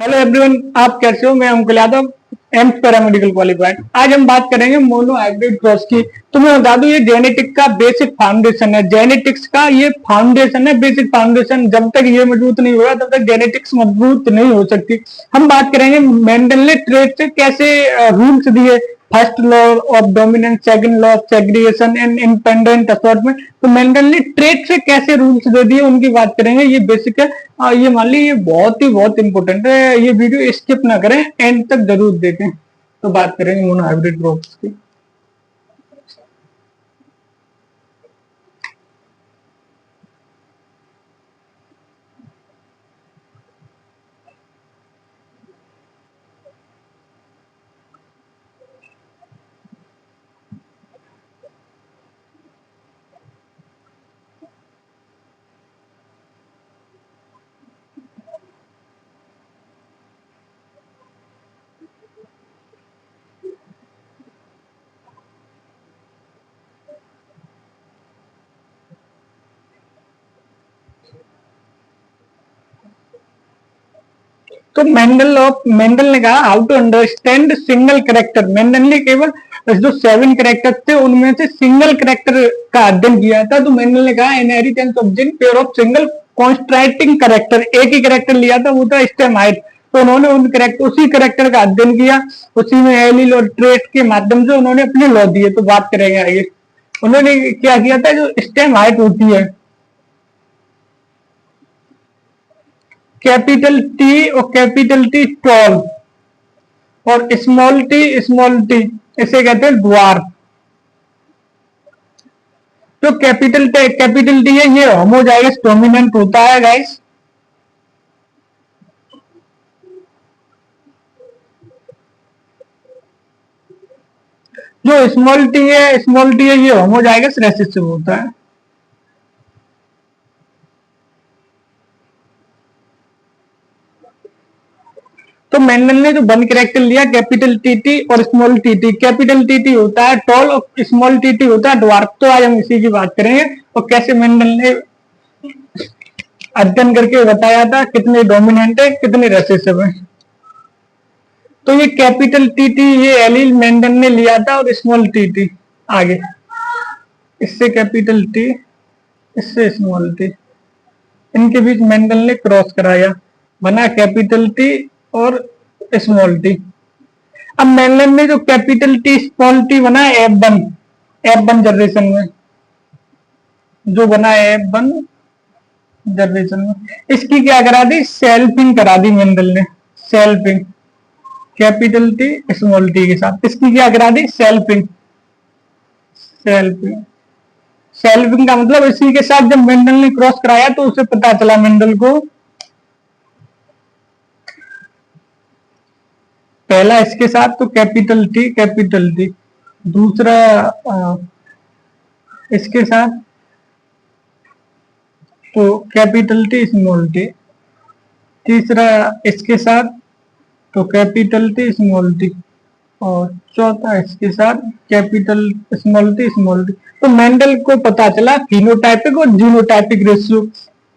Hello everyone, आप कैसे हो? मैं Ankul Yadav, AIIMS paramedical qualified. आज हम बात करेंगे मोनो हाइब्रिड क्रॉस की। तो मैं बता दूं, ये जेनेटिक का बेसिक फाउंडेशन है। जेनेटिक्स का ये फाउंडेशन है, बेसिक फाउंडेशन। जब तक ये मजबूत नहीं होगा तब तक जेनेटिक्स मजबूत नहीं हो सकती। हम बात करेंगे मेंडल ने ट्रेड से कैसे रूल्स दिए। First law of dominance, second law of segregation and independent assortment. तो मेंडल ने ट्रेड से कैसे रूल्स दे दिए उनकी बात करेंगे। ये बेसिक है। ये मान ली, ये बहुत इंपॉर्टेंट है। ये वीडियो स्किप ना करें, एंड तक जरूर देखें। तो बात करेंगे मोनो हाइब्रिड क्रॉप्स की। तो मेंडल ने कहा how to understand single character. Mendel ने केवल जो 7 करेक्टर थे उनमें से सिंगल करेक्टर का अध्ययन किया था। तो मेंडल ने कहा inheritance of gene pair of single contrasting character. एक ही करेक्टर लिया था, वो था स्टेमाइट। तो उन्होंने उसी करेक्टर का अध्ययन किया, उसी में एलील और ट्रेट के माध्यम से उन्होंने अपने लॉ दिए। तो बात करेंगे आगे। उन्होंने क्या किया था, जो स्टेमाइट होती है, कैपिटल टी और कैपिटल टी टॉल, और स्मॉल टी इसे कहते हैं ड्वार्फ। जो कैपिटल टी है, ये होमोजाइगस डोमिनेंट होता है गाइस। जो स्मॉल टी है ये होमोजाइगस रेसेसिव होता है। तो मेंडल ने जो 1 कैरेक्टर लिया, कैपिटल टीटी और स्मॉल टीटी। कैपिटल टीटी होता है टॉल और स्मॉल टीटी होता है ड्वार्फ। तो आज हम इसी की बात करेंगे और कैसे मेंडल ने अध्ययन करके बताया था कितने डोमिनेंट है, कितने रेसेसिव है। तो ये कैपिटल टीटी ये एलील मेंडल ने लिया था, और स्मॉल टीटी आगे, इससे कैपिटल टी, इससे स्मॉल टी, इनके बीच मेंडल ने क्रॉस कराया, बना कैपिटल टी और स्मॉल टी। अब मेंडल ने जो कैपिटल टी स्मॉल टी बना F1 जनरेशन में, जो बना F1 जनरेशन में, इसकी क्या करा दी, सेल्फिंग करा दी मेंडल ने। Selfing capital T small T के साथ, इसकी क्या करा दी, सेल्फिंग। सेल्फिंग सेल्फिंग का मतलब, इसी के साथ जब मेंडल ने क्रॉस कराया तो उसे पता चला मेंडल को, पहला इसके साथ तो कैपिटल टी, दूसरा इसके साथ तो कैपिटल टी स्मॉल टी, तीसरा इसके साथ तो कैपिटल टी स्मॉल टी, और चौथा इसके साथ कैपिटल स्मॉल टी। तो मेंडल को पता चला फिनोटाइपिक और जीनोटाइपिक रेशियो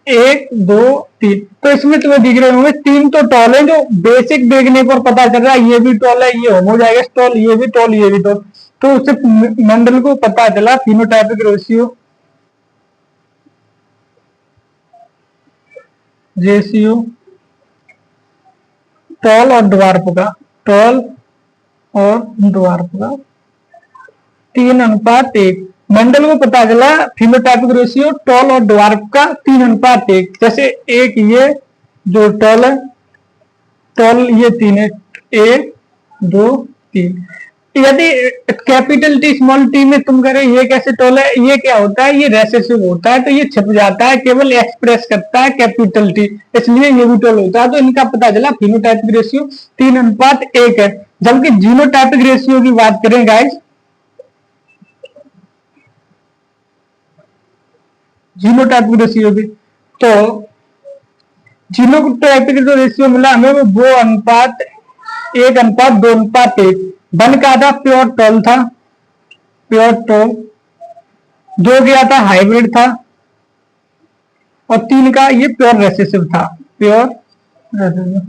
1 2 3। तो इसमें तुम्हें दिख रहे होंगे 3 तो टॉल है, जो बेसिक देखने पर पता चल रहा है ये भी टॉल है, ये होमोजाइगस टॉल, ये भी टॉल, ये भी टॉल। तो उससे मेंडल को पता चला फिनोटाइपिक रेशियो टॉल और टॉल और ड्वार्फ का 3:1। मेंडल को पता चला फिनोटाइपिक रेशियो टॉल और ड्वार्फ का 3:1। जैसे एक ये जो टॉल है, टॉल ये 3 है, 1 2 3। यदि कैपिटल टी स्मॉल टी में तुम कह रहे ये कैसे टॉल है, ये क्या होता है, ये रेसेसिव होता है, तो ये छिप जाता है, केवल एक्सप्रेस करता है कैपिटल टी, इसलिए ये भी टॉल होता है। तो इनका पता चला फिनोटाइपिक रेशियो 3:1 है। जबकि जीनोटाइपिक रेशियो की बात करें गाइस, जीनोटाइपिक रेशियो की, तो जीनोटाइपिक जो रेशियो मिला हमें वो 2:1:2:1। 1 का था प्योर टॉल था, प्योर टॉल। 2 गया था हाइब्रिड था, और 3 का ये प्योर रेसेसिव था, प्योर रेसेसिव।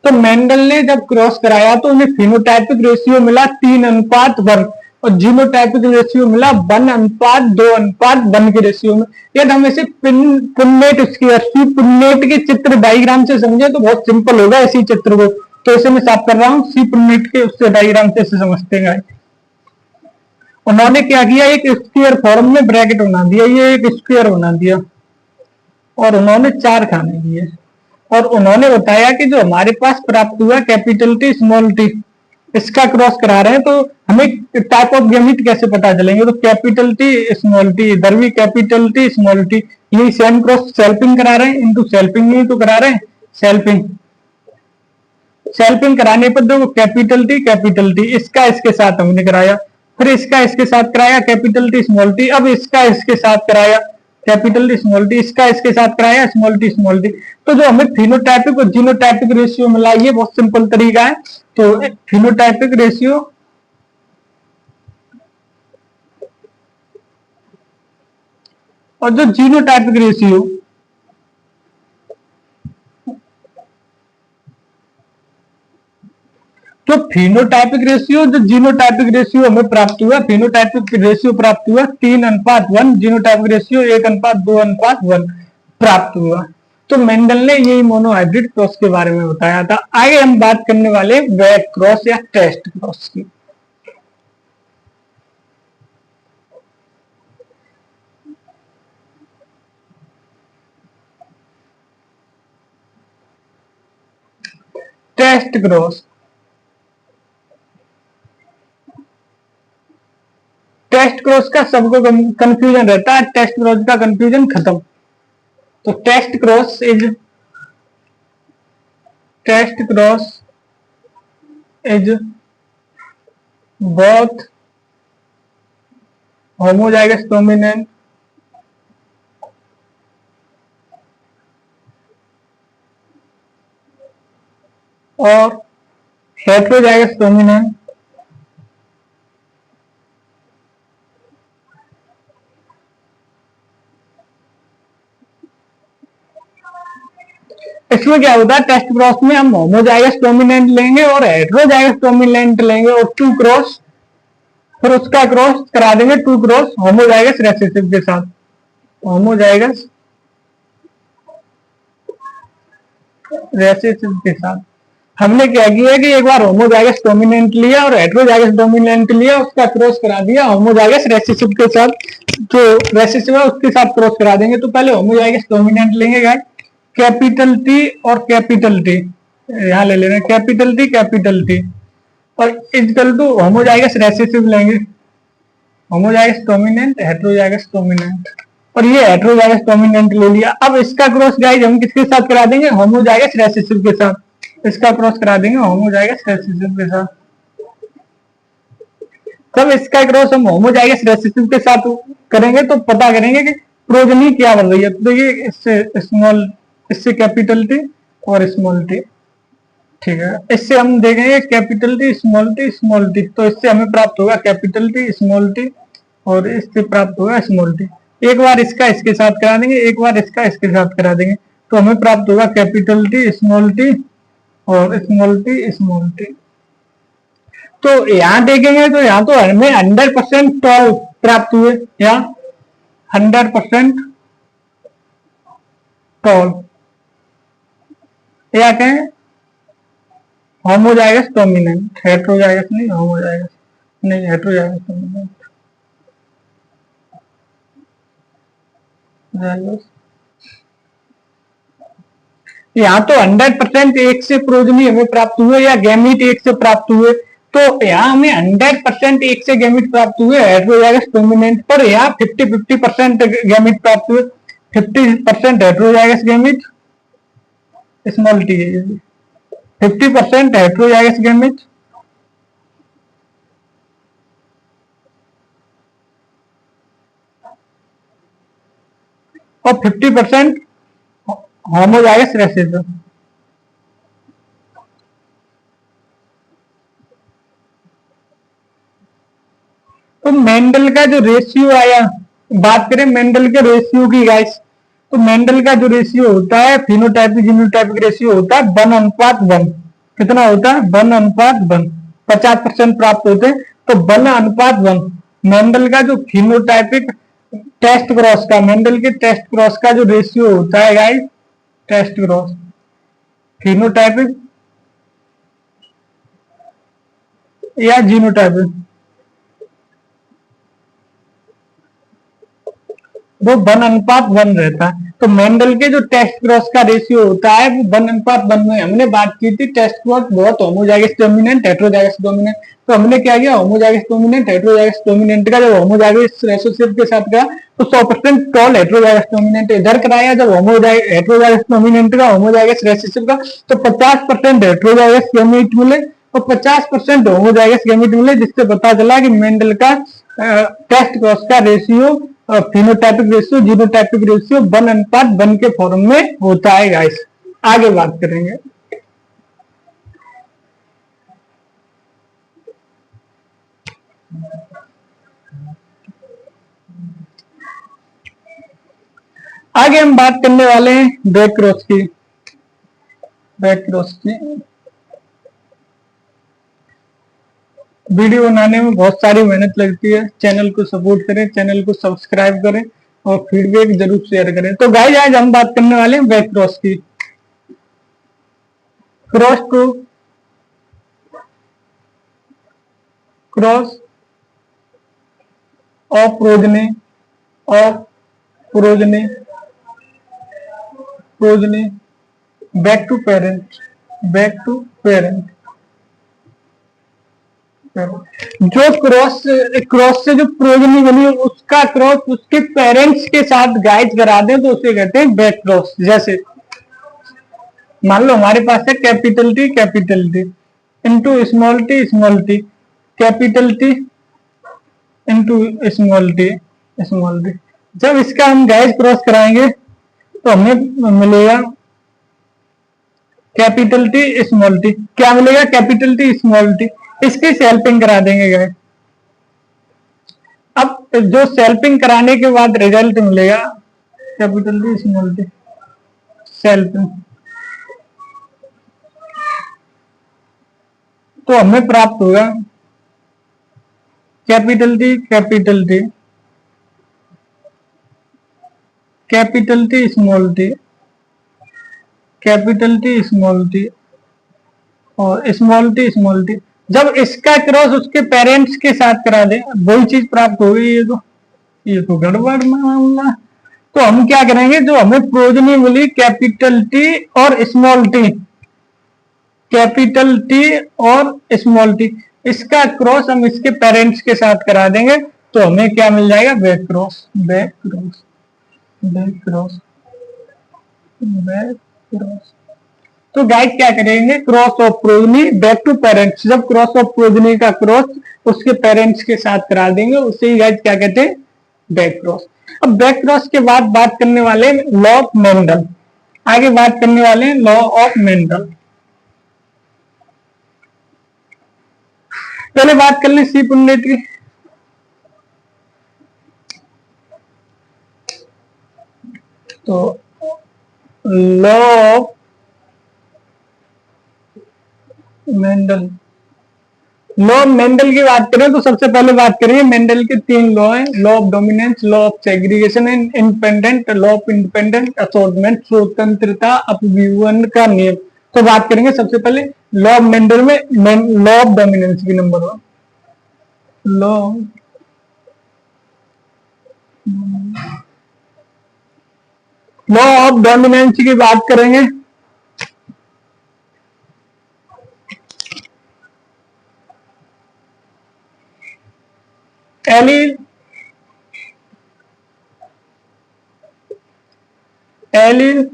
तो मेंडल ने जब क्रॉस कराया तो उन्हें फिनोटाइपिक रेशियो मिला 3:1 और जीनोटाइपिक रेशियो मिला 1:2:1 के रेशियो में। यदि हम इसे पुन्नेट स्क्वायर सी पुन्नेट के चित्र डायग्राम से समझे तो बहुत सिंपल होगा इसी चित्र को। तो इसे मैं साफ कर रहा हूं सी पुन्नेट के उससे डायग्राम से इसे समझते हैं। उन्होंने क्या किया, एक स्क्वायर फॉर्म में ब्रैकेट बना दिया, ये एक स्क्वायर बना दिया और उन्होंने 4 खाने दिए और उन्होंने बताया कि जो हमारे पास प्राप्त हुआ कैपिटल टी स्मॉल टी, इसका क्रॉस करा रहे हैं तो हमें टाइप ऑफ गैमेट कैसे पता चलेंगे। तो कैपिटल टी स्मॉल टी, इधर भी कैपिटल टी स्मॉल टी, ये सेम क्रॉस सेल्फिंग करा रहे हैं, इनटू सेल्फिंग ही तो करा रहे हैं, सेल्फिंग सेल्फिंग कराने पर देखो कैपिटल टी इसका इसके साथ हमने कराया, फिर इसका इसके साथ कराया कैपिटल टी स्मॉल टी, अब इसका इसके साथ कराया कैपिटल टी स्मॉल टी, इसका इसके साथ कराया स्मॉल टी। तो जो हमें फिनोटाइपिक और जीनोटाइपिक रेशियो मिला, ये बहुत सिंपल तरीका है। तो फिनोटाइपिक रेशियो और जो जीनोटाइपिक रेशियो, जो फिनोटाइपिक रेशियो जो जीनोटाइपिक रेशियो हमें प्राप्त हुआ, फिनोटाइपिक रेशियो प्राप्त हुआ 3:1, जीनोटाइपिक रेशियो 1:2:1 प्राप्त हुआ। तो मेंडल ने यही मोनोहाइब्रिड क्रॉस के बारे में बताया था। आगे हम बात करने वाले बैक क्रॉस या टेस्ट क्रॉस की। टेस्ट क्रॉस, टेस्ट क्रॉस का सबको कंफ्यूजन रहता है, टेस्ट क्रॉस का कंफ्यूजन खत्म। तो test cross is both homozygous dominant और हेटेरोजाइगस डोमिनेंट इसमें क्या होता है, टेस्ट क्रॉस में हम होमोजाइगस डोमिनेंट लेंगे और हेटेरोजाइगस डोमिनेंट लेंगे और 2 क्रॉस, फिर उसका क्रॉस करा देंगे 2 क्रॉस होमोजाइगस रेसेसिव के साथ, होमोजाइगस रेसेसिव के साथ। हमने क्या किया कि एक बार होमोजाइगस डोमिनेंट लिया और हेटेरोजाइगस डोमिनेंट लिया, उसका क्रॉस करा दिया होमोजाइगस रेसेसिव के साथ, जो रेसेसिव है उसके साथ क्रॉस करा देंगे। तो पहले होमोजाइगस डोमिनेंट लेंगे गाइस, कैपिटल टी और कैपिटल टी, यहां ले लेना कैपिटल टी और इक्वल टू होमोजाइगस रेसेसिव लेंगे, होमोजाइगस डोमिनेंट हेटेरोजाइगस डोमिनेंट, और ये हेटेरोजाइगस डोमिनेंट ले लिया। अब इसका क्रॉस गाइस हम किसके साथ करा देंगे, होमोजाइगस रेसेसिव के साथ, इसका क्रॉस करा देंगे होमोजाइगस रेसेसिव के साथ। तब इसका क्रॉस हम होमोजाइगस रेसेसिव के साथ करेंगे तो पता करेंगे कि प्रोजनी क्या बन रही है। तो ये इससे कैपिटल टी और स्मॉल टी, ठीक है। इससे हम देखेंगे कैपिटल टी स्मॉल टी, तो इससे हमें प्राप्त होगा कैपिटल टी स्मॉल टी और इससे प्राप्त होगा स्मॉल टी। एक बार इसका इसके साथ करा देंगे, एक बार इसका इसके साथ करा देंगे, तो हमें प्राप्त होगा कैपिटल टी स्मॉल टी और स्मॉल टी। तो यहां देखेंगे तो यहाँ तो हमें 100% टॉल प्राप्त हुए, या 100% टॉल, या कहें होमोजाइगस डोमिनेंट, हेटेरोजाइगस नहीं, होमोजाइगस नहीं, हेटेरोजाइगस डोमिनेंट। यहाँ तो 100% एक से प्रोजनी हमें प्राप्त हुए या गैमीट एक से प्राप्त हुए, तो यहाँ हमें 100% एक से गैमीट प्राप्त हुए हेटेरोजाइगस डोमिनेंट पर, यहाँ 50-50% गैमीट प्राप्त हुए, 50% हेटेरोजाइगस गैमीट स्मॉल टी है, 50% हेटेरोजाइगस गैमेट और 50% होमोजाइगस रेसेसिव। तो मेंडल का जो रेशियो आया, बात करें मेंडल के रेशियो की गाइस, तो मेंडल का जो रेशियो होता है फिनोटाइपिक जीनोटाइपिक रेशियो होता है 1:1। कितना होता है 1:1, 50% प्राप्त होते हैं। तो 1:1 मेंडल का जो फिनोटाइपिक टेस्ट क्रॉस का, मेंडल के टेस्ट क्रॉस का जो रेशियो होता है गाइस, टेस्ट क्रॉस फिनोटाइपिक या जीनोटाइपिक, वो 1:1 रहता है। तो मेंडल के जो टेस्ट क्रॉस का रेशियो होता है वो 1:1 में। हमने बात की थी टेस्ट क्रॉस बहुत होमोजाइगस डोमिनेंट, हेटेरोजाइगस डोमिनेंट। तो हमने क्या किया, होमोजाइगस डोमिनेंट हेटेरोजाइगस डोमिनेंट का जब होमोजाइगस रिलेशनशिप के साथ गया तो 100% टॉल हेटेरोजाइगस डोमिनेंट इधर कराया। जब हेटेरोजाइगस डोमिनेंट का होमोजाइगस रिलेशनशिप का तो 50% हेटेरोजाइगस गैमीट मिले और 50% होमोजाइगस गैमीट मिले, जिससे पता चला कि मेंडल का टेस्ट क्रॉस का ratio, phenotypic ratio, genotypic ratio 1:1 के फॉर्म में होता है गाइस। आगे बात करेंगे। आगे हम बात करने वाले हैं बैक क्रॉस की। बैक क्रॉस की वीडियो बनाने में बहुत सारी मेहनत लगती है। चैनल को सपोर्ट करें, चैनल को सब्सक्राइब करें और फीडबैक जरूर शेयर करें। तो गाइस आज हम बात करने वाले हैं बैक क्रॉस की। Cross to cross of progeny, of progeny, progeny back to parent, back to parent. जो क्रॉस क्रॉस से जो प्रोजनी बनी उसका क्रॉस उसके पेरेंट्स के साथ गाइड करा दें तो उसे कहते हैं बैक क्रॉस। जैसे मान लो हमारे पास है capital T into small T, capital T into small T, small T. जब इसका हम गाइड क्रॉस कराएंगे तो हमें मिलेगा कैपिटल टी स्मॉल टी। क्या मिलेगा, कैपिटल टी स्मॉल टी। इसकी सेल्फिंग करा देंगे गाइस। अब जो सेल्फिंग कराने के बाद रिजल्ट मिलेगा capital T small T selfing, तो हमें प्राप्त होगा capital T capital T, capital T small T, capital T small T और स्मॉल टी। जब इसका क्रॉस उसके पेरेंट्स के साथ करा दे वही चीज प्राप्त होगी। ये तो गड़बड़ मामला। तो हम क्या करेंगे, जो हमें प्रोजनी मिली कैपिटल टी और स्मॉल टी, कैपिटल टी और स्मॉल टी, इसका क्रॉस हम इसके पेरेंट्स के साथ करा देंगे तो हमें क्या मिल जाएगा, back cross, back cross, back cross, back cross. तो गाइड क्या करेंगे, cross of progeny back to parents. जब क्रॉस ऑफ प्रोजनी का क्रॉस उसके पेरेंट्स के साथ करा देंगे उसे ही गाइड क्या कहते हैं, बैक क्रॉस। अब बैक क्रॉस के बाद बात करने वाले लॉ ऑफ मेंडल। आगे बात करने वाले हैं लॉ ऑफ मेंडल। पहले बात कर ले सी पुन्नेट की। तो law of Mendel, law Mendel की बात करें तो सबसे पहले बात करेंगे मेंडल के 3 लॉ हैं, law of dominance, law of segregation and independent, law of independent assortment, स्वतंत्रता अपव्यूहन का नियम। तो बात करेंगे सबसे पहले लॉ ऑफ मेंडल में लॉ ऑफ डोमिनेंस की number 1, law law of dominance की बात करेंगे। Allele allele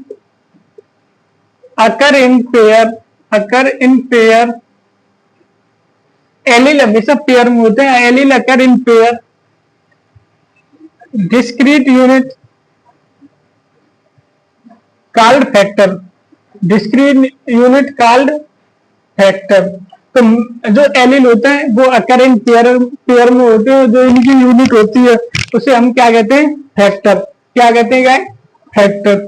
occur in pair, occur in pair, allele हमेशा पेयर में होते हैं। Allele occur in pair, discrete unit called factor, discrete unit called factor. तो जो एलिल होते हैं वो अकर इन पेयर में होते हैं, जो इनकी यूनिट होती है उसे हम क्या कहते हैं, फैक्टर। क्या कहते हैं guys, factor.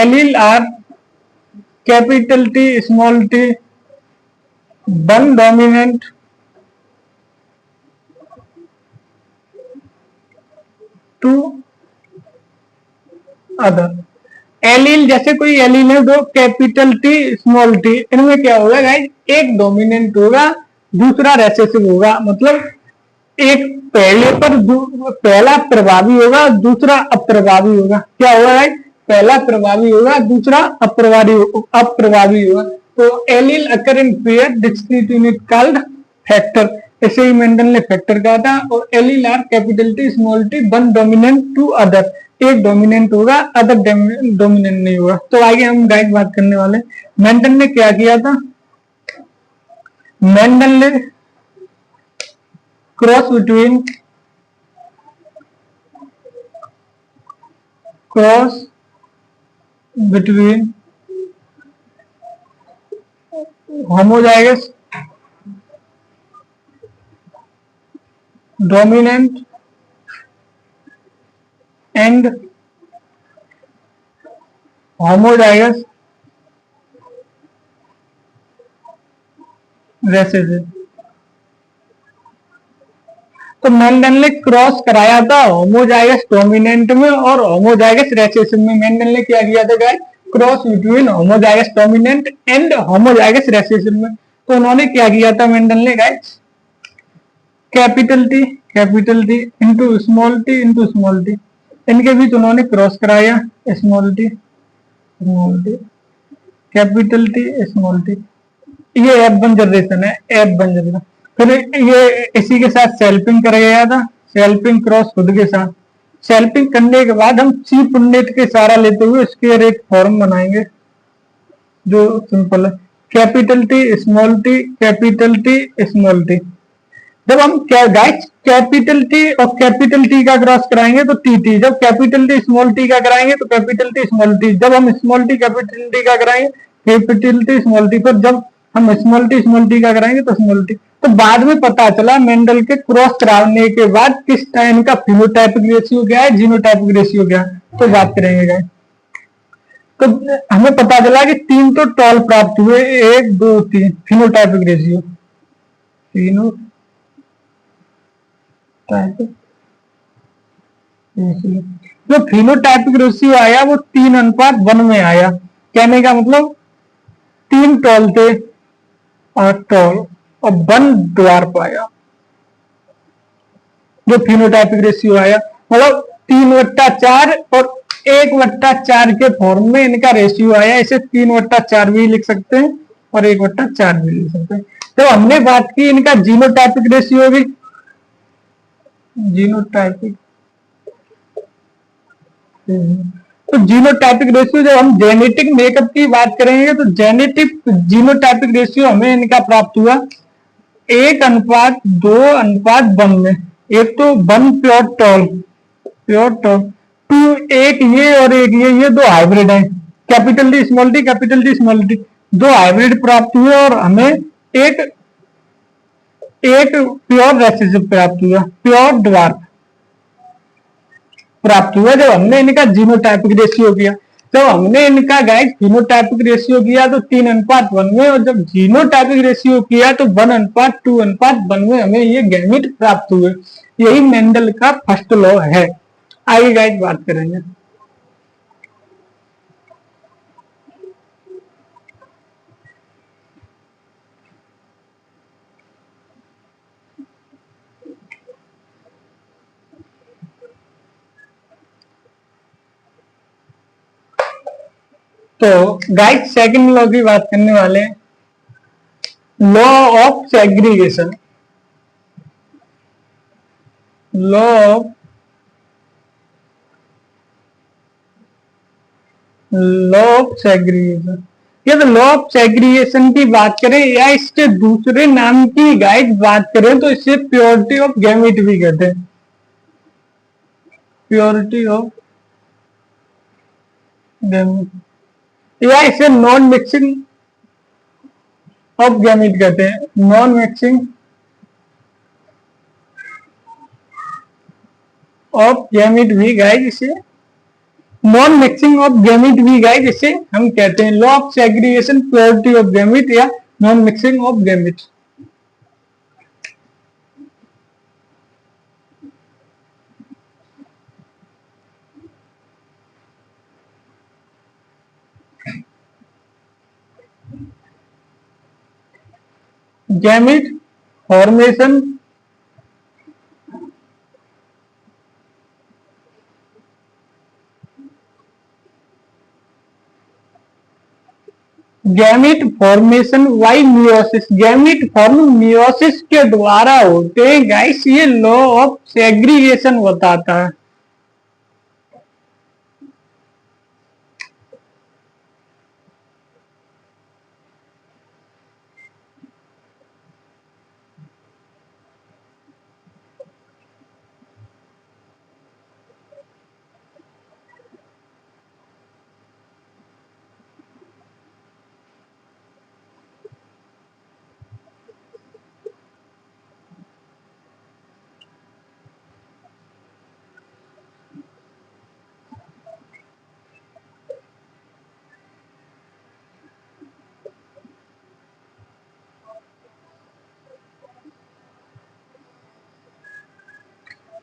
Allele are capital T small T, one dominant to other. Allele जैसे कोई एलील है दो कैपिटल टी स्मॉल टी, इनमें क्या होगा गाइस, एक डोमिनेंट होगा दूसरा रेसेसिव होगा, मतलब एक पहले पर पहला प्रभावी होगा दूसरा अप्रभावी होगा। क्या होगा गाइस, पहला प्रभावी होगा दूसरा अप्रभावी होगा। तो allele occur in pair discrete unit called factor, ऐसे ही मेंडल ने फैक्टर कहा था। और allele are capital T small T, one dominant to other, एक डोमिनेंट होगा अदर डोमिनेंट नहीं होगा। तो आगे हम गाइड बात करने वाले, मेंडल ने क्या किया था, मेंडल ने cross between homozygous dominant and homozygous recessive. तो मेंडल ने क्रॉस कराया था होमोजाइगस डोमिनेंट में और होमोजाइगस रेसेसिव में। मेंडल ने क्या किया था guys, cross between homozygous dominant and homozygous recessive में। तो उन्होंने क्या किया था मेंडल ने guys, capital T into small T, इनके बीच उन्होंने क्रॉस कराया, small T capital T small T, ये F1 जनरेशन है, F1 जनरेशन। फिर ये इसी के साथ सेल्फिंग कर गया था, सेल्फिंग क्रॉस खुद के साथ। सेल्फिंग करने के बाद हम सी पुन्नेट के सहारा लेते हुए इसके एक फॉर्म बनाएंगे जो सिंपल है, capital T small T capital T small T. जब हम गाइस कैपिटल टी और कैपिटल टी का क्रॉस कराएंगे तो टी, जब कैपिटल टी स्मॉल टी का कराएंगे तो कैपिटल टी स्मॉल टी, जब हम स्मॉल टी कैपिटल टी का कराएंगे कैपिटल टी स्मॉल टी, पर जब हम स्मॉल टी का कराएंगे तो स्मॉल टी। तो बाद में पता चला मेंडल के क्रॉस कराने के बाद किस टाइम का फिनोटाइपिक रेशियो क्या है, जीनोटाइपिक रेशियो क्या है, तो बात करेंगे गाइस। तो हमें पता चला कि 3 तो टॉल प्राप्त हुए, 1 2 3 फिनोटाइपिक रेशियो, जो फिनोटाइपिक रेशियो आया वो 3:1 में आया। कहने का मतलब 3 टॉल थे और टॉल और 1 ड्वार्फ आया, जो फिनोटाइपिक रेशियो आया मतलब 3/4 और 1/4 के फॉर्म में इनका रेशियो आया। इसे 3/4 भी लिख सकते हैं और 1/4 भी लिख सकते हैं। तो हमने बात की इनका जीनोटाइपिक रेशियो की, जीनोटाइपिक, तो जीनोटाइपिक रेशियो जब हम जेनेटिक मेकअप की बात करेंगे तो जेनेटिक जीनोटाइपिक रेशियो हमें इनका प्राप्त हुआ 1:2:1 में। एक तो 1 प्योर टॉल 2, एक ये और एक ये दो हाइब्रिड है, कैपिटल टी स्मॉल टी, दो हाइब्रिड प्राप्त हुए और हमें एक प्योर रेसेसिव प्राप्त हुआ, प्योर ड्वार्फ प्राप्त हुआ जब हमने इनका जीनोटाइपिक रेशियो किया। जब हमने इनका गाइस फिनोटाइपिक रेशियो किया तो 3:1 में, और जब जीनोटाइपिक रेशियो किया तो 1:2:1 में हमें ये गैमीट प्राप्त हुए। यही मेंडल का फर्स्ट लॉ है। आगे गाइस बात करेंगे। तो गाइस सेकंड लॉ की बात करने वाले हैं, law of segregation. Law of segregation, ये तो लॉ ऑफ सेग्रीगेशन की बात करें या इसके दूसरे नाम की गाइड बात करें तो इसे प्योरिटी ऑफ गैमीट भी कहते हैं, प्योरिटी ऑफ गैमीट, या इसे नॉन मिक्सिंग ऑफ गैमीट कहते हैं, नॉन मिक्सिंग ऑफ गैमीट भी गाइस इसे नॉन मिक्सिंग ऑफ गैमिट भी गाइस इसे हम कहते हैं, law of segregation purity of gamete या non mixing of gamete. Gamete formation, gamete formation by meiosis, gamete form meiosis के द्वारा होते हैं गाइस, ये लॉ ऑफ सेग्रीगेशन बताता है।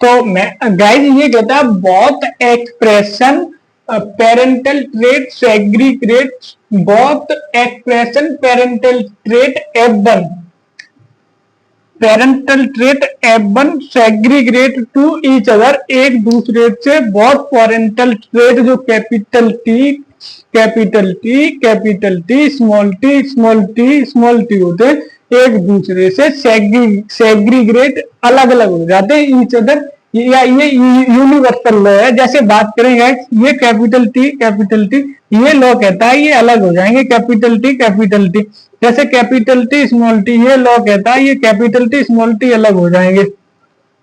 तो मैं गाइस ये कहता है बहुत एक्सप्रेशन पेरेंटल ट्रेट सेग्रीगेट, बहुत expression parental trait F1, parental trait F1 segregate to each other, एक दूसरे से बहुत पेरेंटल ट्रेट जो capital T capital T capital T small T small T small T होते हैं, एक दूसरे से सेग्रीगेट अलग अलग हो जाते हैं ईच अदर, या ये यूनिवर्सल लॉ है। जैसे बात करेंगे ये कैपिटल टी ये लॉ कहता है ये अलग हो जाएंगे कैपिटल टी, जैसे कैपिटल टी स्मॉल टी ये लॉ कहता है ये कैपिटल टी स्मॉल टी अलग हो जाएंगे,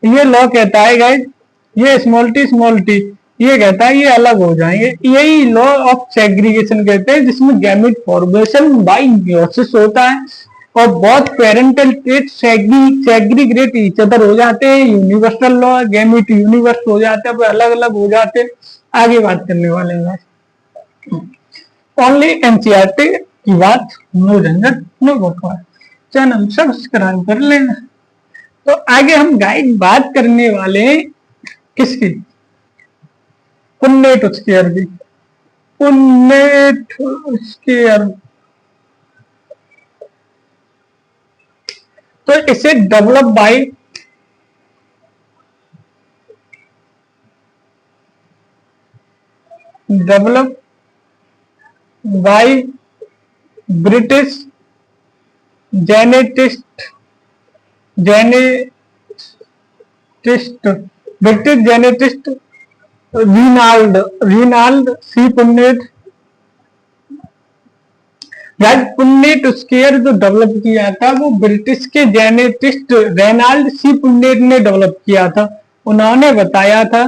ये लॉ कहता है गाइस ये स्मॉल टी ये कहता है ये अलग हो जाएंगे, यही लॉ ऑफ सेग्रीगेशन कहते हैं, जिसमें गैमेट फॉर्मेशन बाय मियोसिस होता है और बहुत parental trait segregate each other हो जाते हैं, यूनिवर्सल लॉ गैमेट यूनिवर्स हो जाते हैं, अलग अलग हो जाते हैं। आगे बात करने वाले हैं ओनली एनसीईआरटी की बात, नो झंझट नो बकवास, चैनल सब्सक्राइब कर लेना। तो आगे हम गाइड बात करने वाले हैं किसकी, पुन्नेट स्क्वायर की, पुन्नेट स्क्वायर। तो इसे develop by British geneticist Reginald C Punnett. Punnett square जो डेवलप किया था वो ब्रिटिश के जेनेटिस्ट रेनाल्ड सी पुन्नेट ने डेवलप किया था, उन्होंने बताया था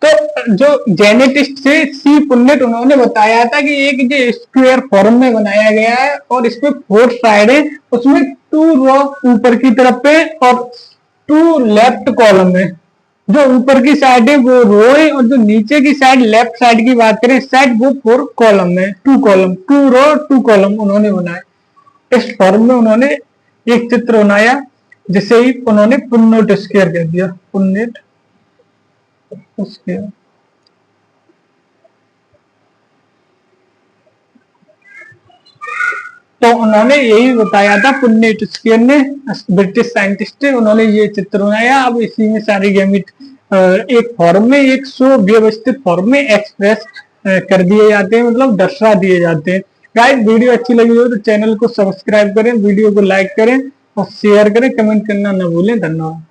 तो जो जेनेटिस्ट थे सी पुन्नेट उन्होंने बताया था कि एक जो स्क्वायर फॉर्म में बनाया गया है और इसमें 4 साइड है, उसमें 2 रो ऊपर की तरफ पे और 2 लेफ्ट कॉलम है, जो ऊपर की साइड है वो रो है और जो नीचे की साइड लेफ्ट साइड की बात करें साइड वो 4 कॉलम है, 2 कॉलम 2 रो 2 कॉलम उन्होंने बनाया। इस फॉर्म में उन्होंने एक चित्र बनाया जिसे ही उन्होंने पुन्नेट स्क्वायर कह दिया, पुन्नेट स्क्वायर। तो उन्होंने यही बताया था पुन्नेट स्क्वायर ने, ब्रिटिश साइंटिस्ट थे, उन्होंने ये चित्र बनाया। अब इसी में सारी गैमेट एक फॉर्म में, एक सुव्यवस्थित फॉर्म में एक्सप्रेस कर दिए जाते हैं, मतलब दर्शा दिए जाते हैं। गाइस वीडियो अच्छी लगी हो तो चैनल को सब्सक्राइब करें, वीडियो को लाइक करें और शेयर करें, कमेंट करना न भूलें। धन्यवाद।